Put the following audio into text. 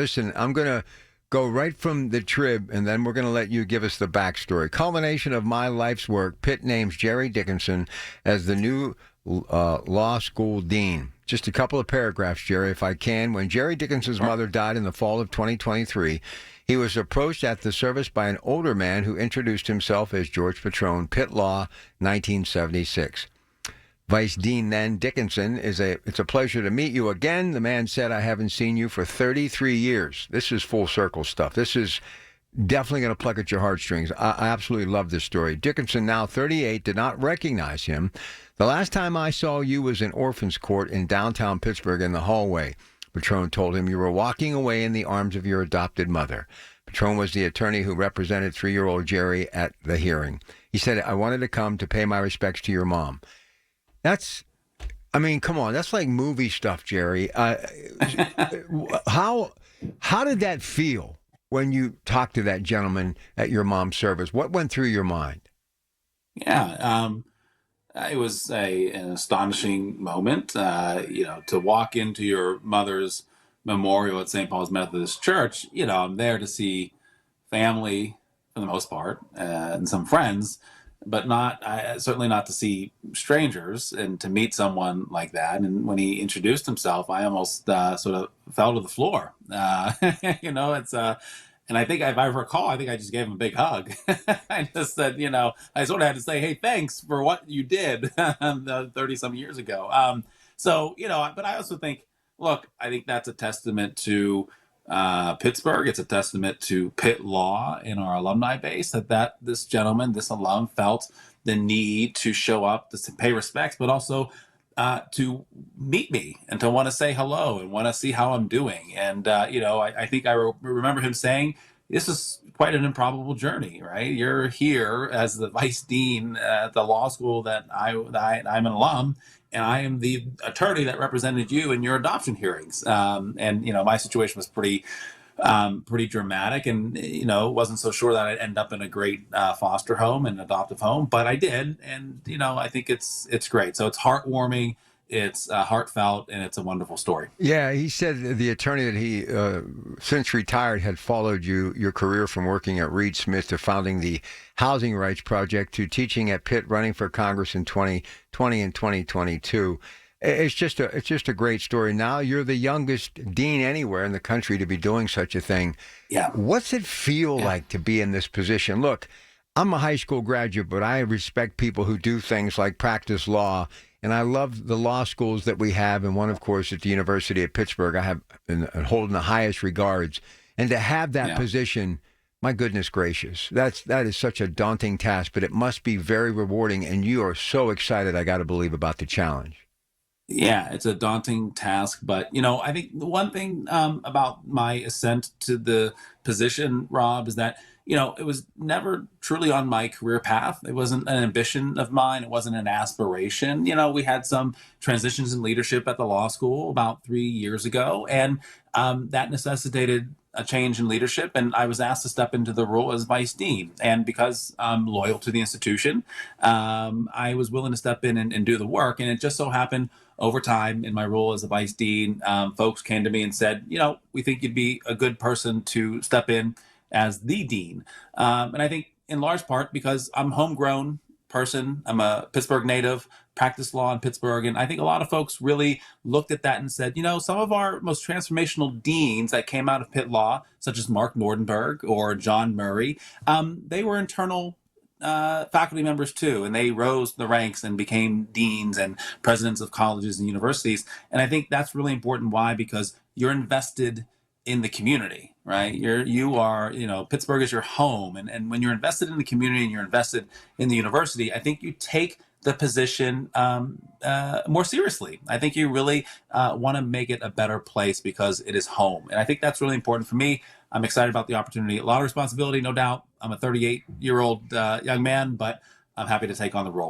Listen, I'm going to go right from the trib, and then we're going to let you give us the backstory. Culmination of my life's work, Pitt names Jerry Dickinson as the new law school dean. Just a couple of paragraphs, Jerry, if I can. When Jerry Dickinson's mother died in the fall of 2023, he was approached at the service by an older man who introduced himself as George Patrone, Pitt Law, 1976. Vice Dean then, Dickinson, it's a pleasure to meet you again. The man said, I haven't seen you for 33 years. This is full circle stuff. This is definitely going to pluck at your heartstrings. I absolutely love this story. Dickinson, now 38, did not recognize him. The last time I saw you was in Orphans Court in downtown Pittsburgh in the hallway. Patrone told him you were walking away in the arms of your adopted mother. Patrone was the attorney who represented 3-year-old Jerry at the hearing. He said, I wanted to come to pay my respects to your mom. Come on, that's like movie stuff, Jerry. How did that feel when you talked to that gentleman at your mom's service? What went through your mind? Yeah, it was an astonishing moment, to walk into your mother's memorial at St. Paul's Methodist Church. I'm there to see family for the most part and some friends, but certainly not to see strangers and to meet someone like that. And when he introduced himself, I almost sort of fell to the floor. And I think if I recall, I think I just gave him a big hug. I just said, I sort of had to say, hey, thanks for what you did 30 some years ago. But I also think, look, I think that's a testament to Pittsburgh. It's a testament to Pitt Law in our alumni base that this gentleman, this alum, felt the need to show up, to pay respects, but also to meet me and to want to say hello and want to see how I'm doing. And, I think I remember him saying, this is quite an improbable journey, right? You're here as the vice dean at the law school that I'm an alum, and I am the attorney that represented you in your adoption hearings. My situation was pretty dramatic, and wasn't so sure that I'd end up in a great foster home and adoptive home, but I did, and I think it's great. So it's heartwarming, it's heartfelt, and it's a wonderful story. Yeah, he said the attorney that he since retired had followed your career from working at Reed Smith to founding the Housing Rights Project to teaching at Pitt, running for Congress in 2020 and 2022. It's just a great story. Now you're the youngest dean anywhere in the country to be doing such a thing. Yeah. What's it feel like to be in this position? Look, I'm a high school graduate, but I respect people who do things like practice law, and I love the law schools that we have, and one, of course, at the University of Pittsburgh, I have and hold in the highest regards. And to have that position, my goodness gracious, that is such a daunting task, but it must be very rewarding, and you are so excited, I got to believe, about the challenge. Yeah, it's a daunting task, but I think the one thing about my ascent to the position, Rob, is that it was never truly on my career path. It wasn't an ambition of mine. It wasn't an aspiration. We had some transitions in leadership at the law school about 3 years ago, and that necessitated a change in leadership, and I was asked to step into the role as vice dean. And because I'm loyal to the institution, I was willing to step in and do the work. And it just so happened over time in my role as a vice dean, folks came to me and said, we think you'd be a good person to step in as the dean. And I think in large part because I'm a homegrown person, I'm a Pittsburgh native, practiced law in Pittsburgh. And I think a lot of folks really looked at that and said, some of our most transformational deans that came out of Pitt Law, such as Mark Nordenberg or John Murray, they were internal faculty members too, and they rose the ranks and became deans and presidents of colleges and universities. And I think that's really important. Why? Because you're invested in the community, right? You are, Pittsburgh is your home. And when you're invested in the community and you're invested in the university, I think you take the position more seriously. I think you really want to make it a better place because it is home. And I think that's really important for me. I'm excited about the opportunity. A lot of responsibility, no doubt. I'm a 38-year-old young man, but I'm happy to take on the role.